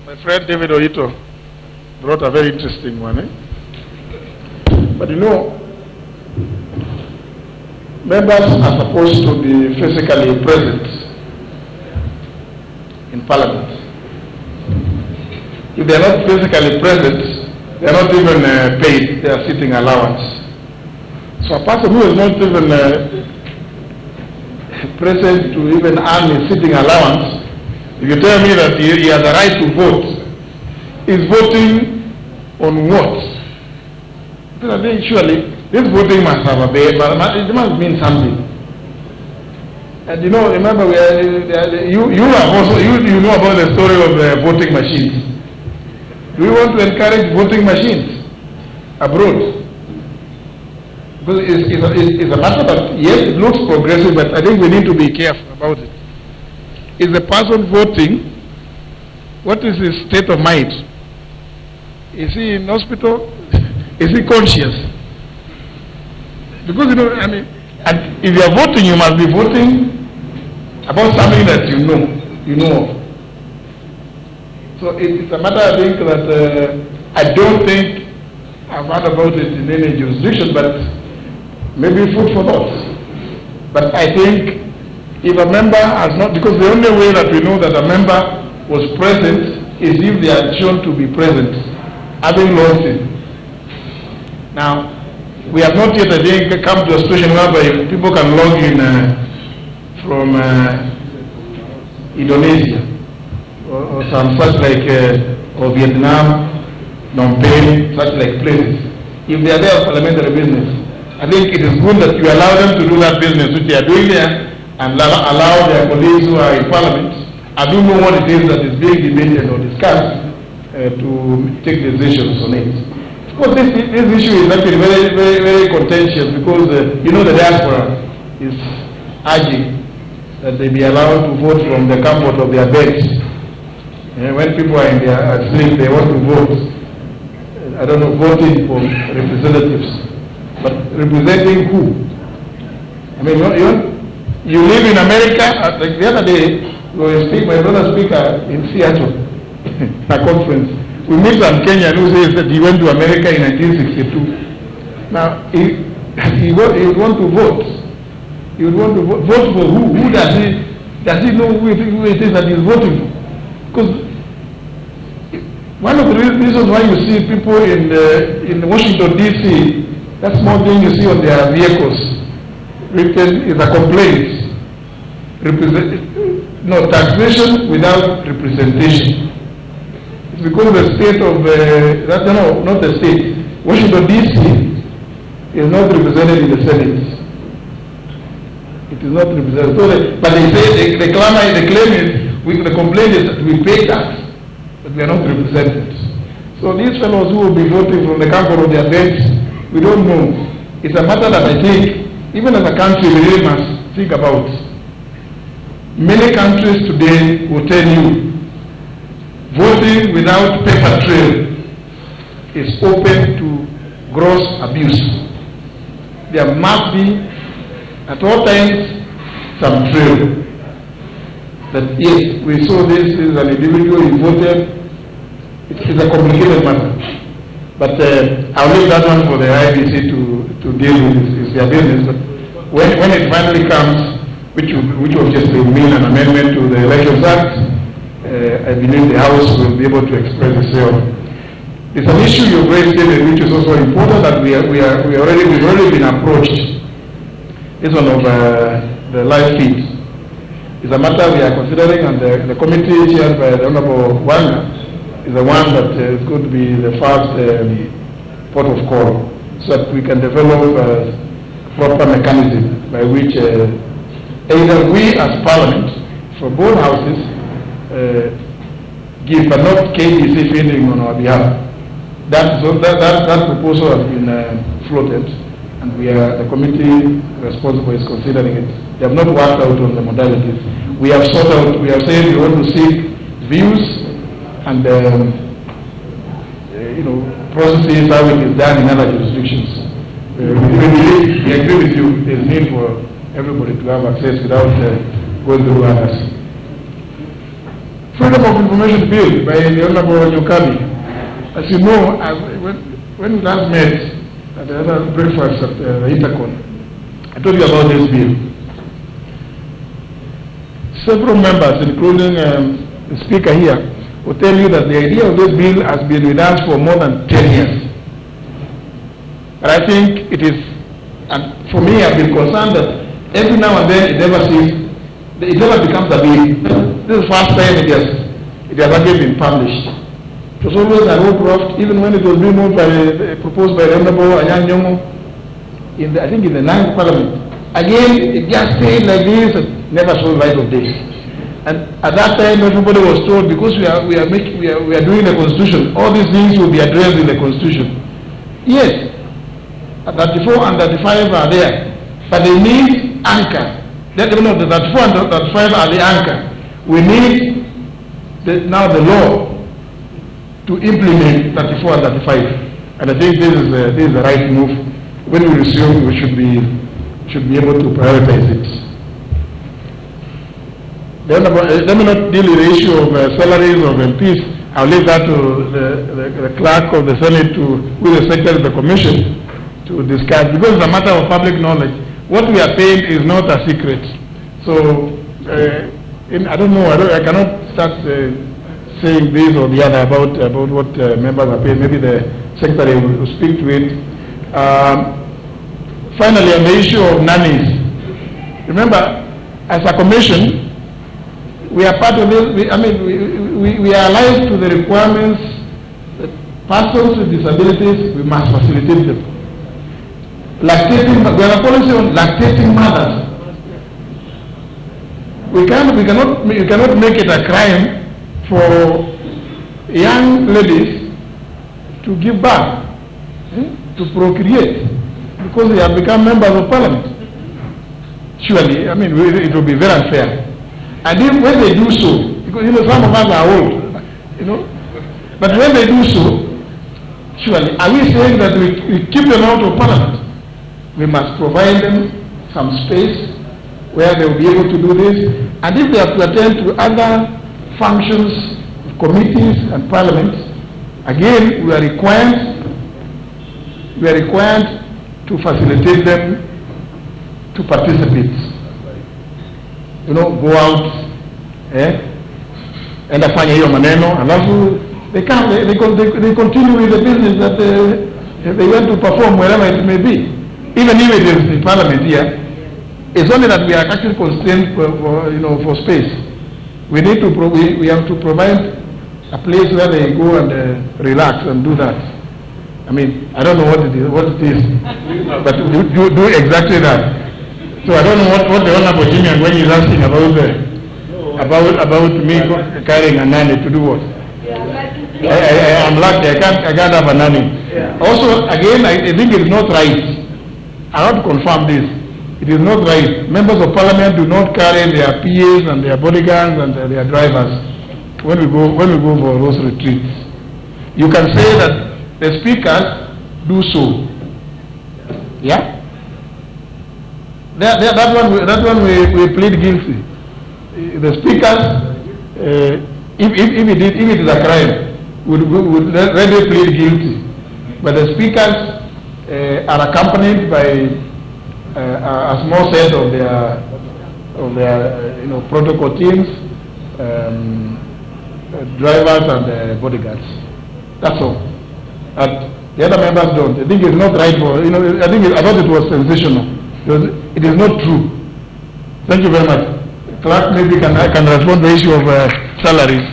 My friend David Oito brought a very interesting one. But you know, members are supposed to be physically present in Parliament. If they are not physically present, they are not even paid their sitting allowance. So a person who is not even present to even earn a sitting allowance, if you tell me that he has a right to vote, is voting on what? Because I think surely this voting must have a base, it must mean something. And you know, remember, you know about the story of voting machines. Do we want to encourage voting machines abroad? Because it's a matter that, yes, it looks progressive, but I think we need to be careful about it. Is the person voting, what is his state of mind? Is he in hospital? Is he conscious? Because, you know, I mean, and if you are voting, you must be voting about something that you know of. So it's a matter, I think, that I don't think I've heard about it in any jurisdiction, but maybe food for thought. But I think if a member has not, because the only way that we know that a member was present is if they are shown to be present, having lost it. Now, we have not yet, I think, come to a situation whereby people can log in from Indonesia or some such like, or Vietnam, Phnom Penh, such like places. If they are there for parliamentary business, I think it is good that you allow them to do that business which they are doing there, and allow their colleagues who are in Parliament, I do know what it is that is being debated or discussed to take decisions on it. Of course, this issue is actually very, very, very contentious because you know the diaspora is urging that they be allowed to vote from the comfort of their beds. When people are in their sleep, they want to vote. I don't know, voting for representatives, but representing who? I mean, you live in America. Like the other day, my brother speaker in Seattle, a conference. We meet some Kenyan who says that he went to America in 1962. Now, he would want to vote. He would want to vote for who? Who does he know who it is that he is voting for? Because one of the reasons why you see people in Washington, D.C., that small thing you see on their vehicles written is a complaint. Taxation without representation. It's because the state of, not the state, Washington, D.C. is not represented in the Senate. It is not represented. So but they say, the claim is, the complaint is that we pay tax, but we are not represented. So these fellows who will be voting from the comfort of their beds, we don't know. It's a matter that I think, even as a country, we really must think about. Many countries today will tell you voting without paper trail is open to gross abuse. There must be, at all times, some trail. That yes, we saw this is an individual who voted. It's a complicated matter. But I'll leave that one for the IBC to deal with. It's their business. But when it finally comes, which will just mean an amendment to the Elections Act, I believe the House will be able to express itself. It's an issue you've raised, David, which is also important, that we've already been approached. This one of the live feed. It's a matter we are considering, and the committee chaired by the Honorable Wanga is the one that is going to be the first port of call, so that we can develop a proper mechanism by which either we as Parliament, for both houses, give, but not KBC feeding on our behalf. That proposal has been floated, and the committee responsible is considering it. They have not worked out on the modalities. We have said we want to seek views and processes how it is done in other jurisdictions. We agree with you. There is need for everybody to have access without going through others. Freedom Freedom of Information Bill by the Honorable Nyukami. As you know, when we last met at the other breakfast at the Intercon, I told you about this bill. Several members, including the speaker here, will tell you that the idea of this bill has been with us for more than 10 years. But I think it is, and for me, I've been concerned that every now and then it never becomes a bill. This is the first time it has again been published. It was always a road draft, even when it was being proposed by the Honorable Anyang Nyong'o, I think in the 9th Parliament. Again, it just stayed like this and never saw the light of day. And at that time, everybody was told, because we are doing the Constitution, all these things will be addressed in the Constitution. Yes, 34 and 35 are there, but they need anchor. The 34 and 35 are the anchor. We need now the law to implement 34 and 35. And I think this is the right move. When we resume, we should be able to prioritize it. Let me not deal with the issue of salaries of MPs. I'll leave that to the clerk of the Senate with the secretary of the commission to discuss, because it's a matter of public knowledge. What we are paying is not a secret. So I don't know. I cannot start saying this or the other about what members are paying. Maybe the secretary will speak to it. Finally, on the issue of nannies, remember, as a commission, we are part of this. We are alive to the requirements that persons with disabilities, we must facilitate them. Lactating, we have a policy on lactating mothers. You cannot make it a crime for young ladies to give birth, to procreate, because they have become members of parliament. Surely, it will be very unfair. And then when they do so, because some of us are old, but when they do so, surely, are we saying that we keep them out of parliament? We must provide them some space where they will be able to do this. And if they have to attend to other functions, committees and parliaments, again, we are required to facilitate them to participate. Go out, and afanya hiyo maneno, alafu they continue with the business that they want to perform wherever it may be. Even if it is in parliament here, it's only that we are actually constrained for space. We need to we have to provide a place where they go and relax and do that. I don't know what it is, but do exactly that. So I don't know what the Honorable Jimmy and when he's asking about me carrying a nanny to do what? I'm lucky. I can't have a nanny. Yeah. Also, again, I think it's not right. I want to confirm this. It is not right. Members of Parliament do not carry their PAs and their bodyguards and their drivers when we go for those retreats. You can say that the speakers do so. Yeah. That one we plead guilty. The speakers, if it is a crime, would readily plead guilty. But the speakers are accompanied by a small set of their protocol teams, drivers and bodyguards. That's all. But the other members don't. I think it's not right for I thought it was sensational. It is not true. Thank you very much. Clerk, maybe I can respond to the issue of salaries.